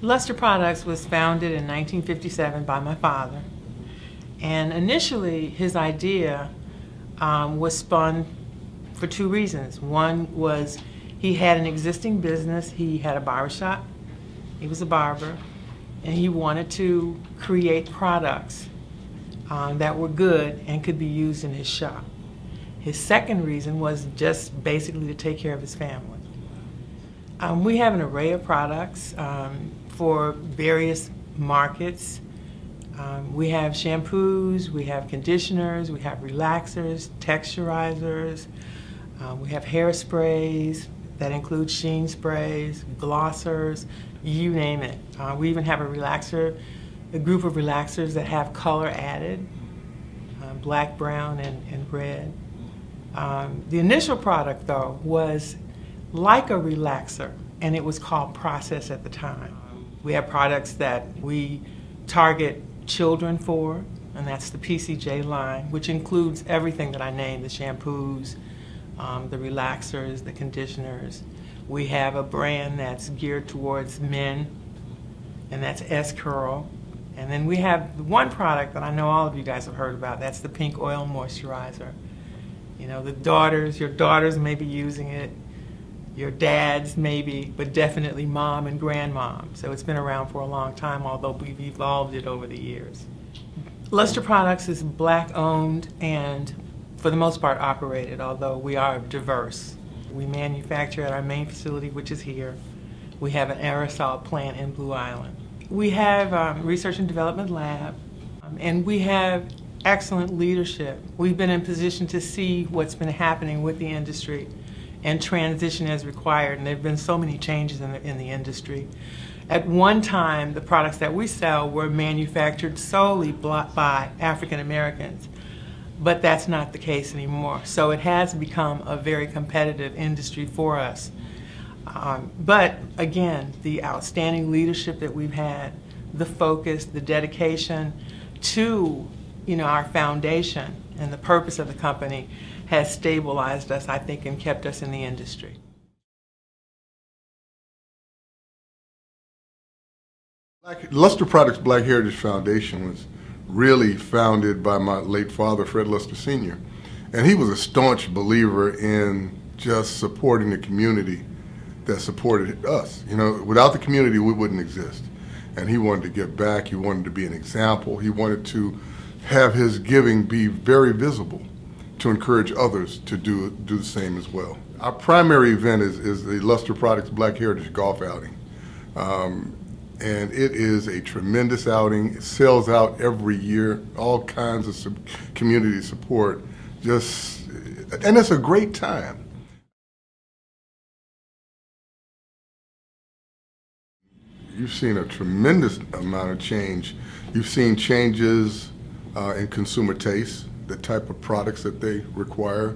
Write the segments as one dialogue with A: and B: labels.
A: Luster Products was founded in 1957 by my father, and initially his idea was spun for two reasons. One was he had an existing business. He had a barbershop. He was a barber, and he wanted to create products that were good and could be used in his shop. His second reason was just basically to take care of his family. We have an array of products for various markets. We have shampoos, we have conditioners, we have relaxers, texturizers, we have hairsprays that include sheen sprays, glossers, you name it. We even have a group of relaxers that have color added, black, brown, and red. The initial product, though, was like a relaxer, and it was called Process at the time. We have products that we target children for, and that's the PCJ line, which includes everything that I named, the shampoos, the relaxers, the conditioners. We have a brand that's geared towards men, and that's S-Curl. And then we have one product that I know all of you guys have heard about, that's the Pink Oil Moisturizer. You know, your daughters may be using it, your dads maybe, but definitely mom and grandmom. So it's been around for a long time, although we've evolved it over the years. Luster Products is black owned and for the most part operated, although we are diverse. We manufacture at our main facility, which is here. We have an aerosol plant in Blue Island. We have a research and development lab, and we have excellent leadership. We've been in position to see what's been happening with the industry and transition as required, and there have been so many changes in the industry. At one time, the products that we sell were manufactured solely by African Americans, but that's not the case anymore. So it has become a very competitive industry for us. But again, the outstanding leadership that we've had, the focus, the dedication to our foundation and the purpose of the company has stabilized us, I think, and kept us in the industry.
B: Luster Products Black Heritage Foundation was really founded by my late father, Fred Luster Sr., and he was a staunch believer in just supporting the community that supported us. Without the community, we wouldn't exist. And he wanted to give back. He wanted to be an example. He wanted to have his giving be very visible to encourage others to do the same as well. Our primary event is the Luster Products Black Heritage Golf Outing. And it is a tremendous outing. It sells out every year, all kinds of community support. And it's a great time. You've seen a tremendous amount of change. You've seen changes in consumer taste, the type of products that they require,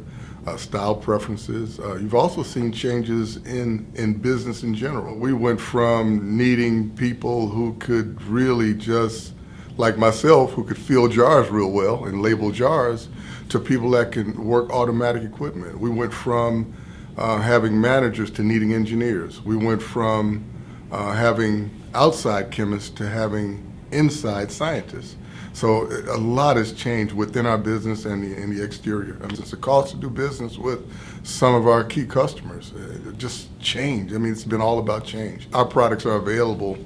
B: style preferences. You've also seen changes in business in general. We went from needing people who could really just, like myself, who could fill jars real well and label jars, to people that can work automatic equipment. We went from having managers to needing engineers. We went from having outside chemists to having inside scientists. So a lot has changed within our business and the exterior. It's a cost to do business with some of our key customers. Just change. It's been all about change. Our products are available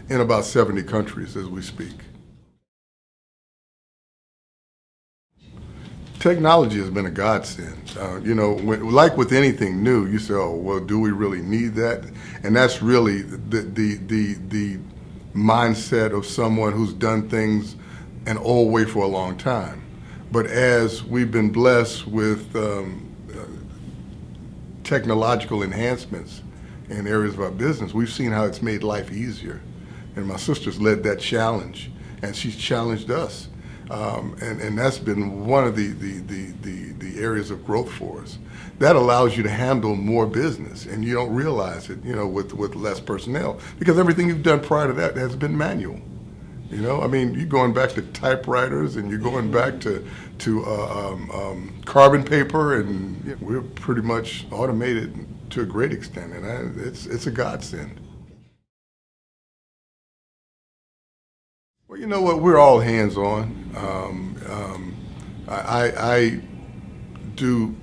B: in about 70 countries as we speak. Technology has been a godsend. Like with anything new, you say, oh, well, do we really need that? And that's really the mindset of someone who's done things an old way for a long time. But as we've been blessed with technological enhancements in areas of our business, we've seen how it's made life easier. And my sister's led that challenge, and she's challenged us. And that's been one of the areas of growth for us. That allows you to handle more business, and you don't realize it, with less personnel, because everything you've done prior to that has been manual. You're going back to typewriters, and you're going back to carbon paper, and we're pretty much automated to a great extent, and it's a godsend. Well, you know what? We're all hands-on. I do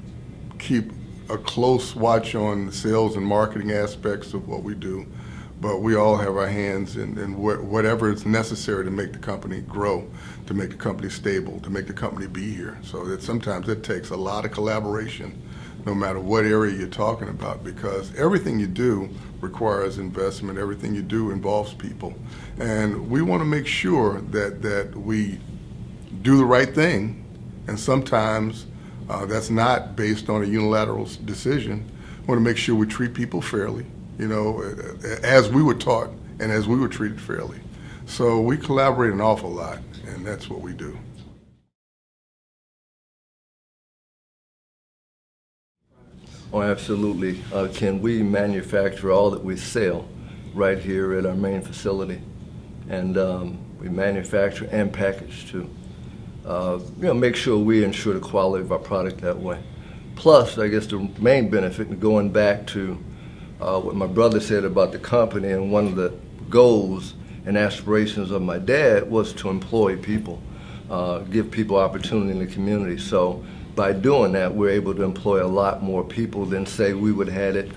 B: keep a close watch on the sales and marketing aspects of what we do, but we all have our hands in whatever is necessary to make the company grow, to make the company stable, to make the company be here. So that sometimes it takes a lot of collaboration, no matter what area you're talking about, because everything you do requires investment, everything you do involves people. And we want to make sure that we do the right thing, and sometimes that's not based on a unilateral decision. We want to make sure we treat people fairly, you know, as we were taught and as we were treated fairly. So we collaborate an awful lot, and that's what we do.
C: Oh, absolutely. Ken, we manufacture all that we sell right here at our main facility. And we manufacture and package too. Make sure we ensure the quality of our product that way. Plus, I guess the main benefit, going back to what my brother said about the company, and one of the goals and aspirations of my dad was to employ people, give people opportunity in the community. So by doing that, we're able to employ a lot more people than, say, we would have had it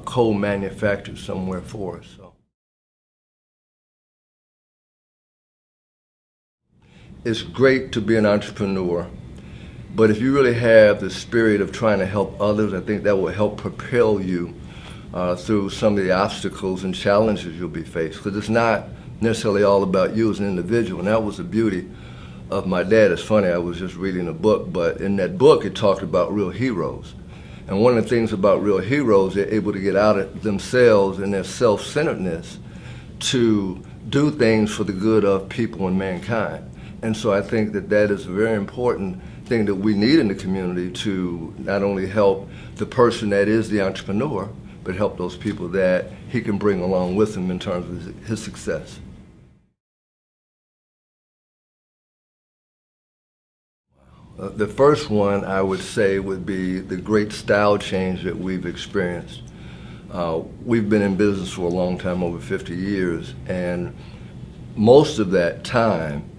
C: co-manufactured somewhere for us. So it's great to be an entrepreneur, but if you really have the spirit of trying to help others, I think that will help propel you through some of the obstacles and challenges you'll be faced, because it's not necessarily all about you as an individual, and that was the beauty of my dad. It's funny, I was just reading a book, but in that book it talked about real heroes. And one of the things about real heroes, they're able to get out of themselves and their self-centeredness to do things for the good of people and mankind. And so I think that that is a very important thing that we need in the community, to not only help the person that is the entrepreneur, but help those people that he can bring along with him in terms of his success. The first one I would say would be the great style change that we've experienced. We've been in business for a long time, over 50 years, and most of that time,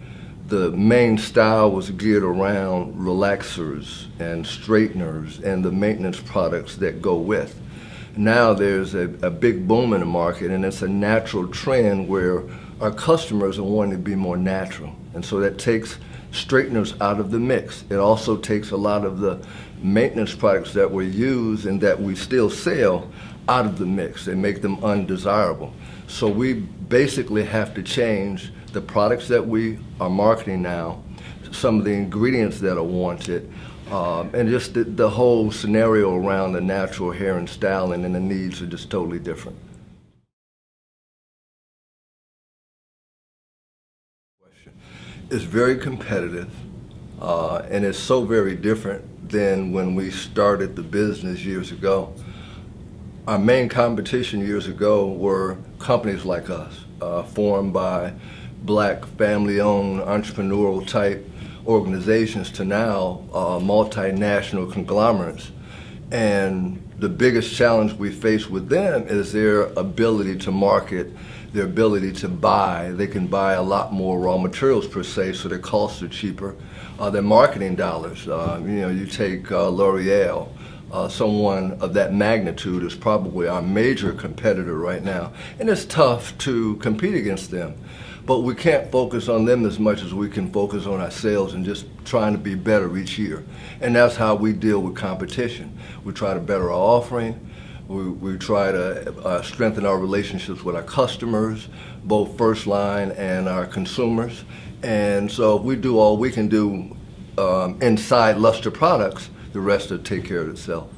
C: the main style was geared around relaxers and straighteners and the maintenance products that go with. Now there's a big boom in the market, and it's a natural trend where our customers are wanting to be more natural. And so that takes straighteners out of the mix. It also takes a lot of the maintenance products that we use and that we still sell out of the mix. They make them undesirable. So we basically have to change the products that we are marketing now, some of the ingredients that are wanted, and just the whole scenario around the natural hair and styling, and the needs are just totally different. It's very competitive, and it's so very different than when we started the business years ago. Our main competition years ago were companies like us, formed by Black family-owned entrepreneurial type organizations, to now multinational conglomerates. And the biggest challenge we face with them is their ability to market, their ability to buy. They can buy a lot more raw materials per se, so their costs are cheaper. Their marketing dollars, you take L'Oreal, someone of that magnitude is probably our major competitor right now. And it's tough to compete against them. But we can't focus on them as much as we can focus on ourselves and just trying to be better each year. And that's how we deal with competition. We try to better our offering. We try to strengthen our relationships with our customers, both first line and our consumers. And so if we do all we can do inside Luster Products, the rest will take care of itself.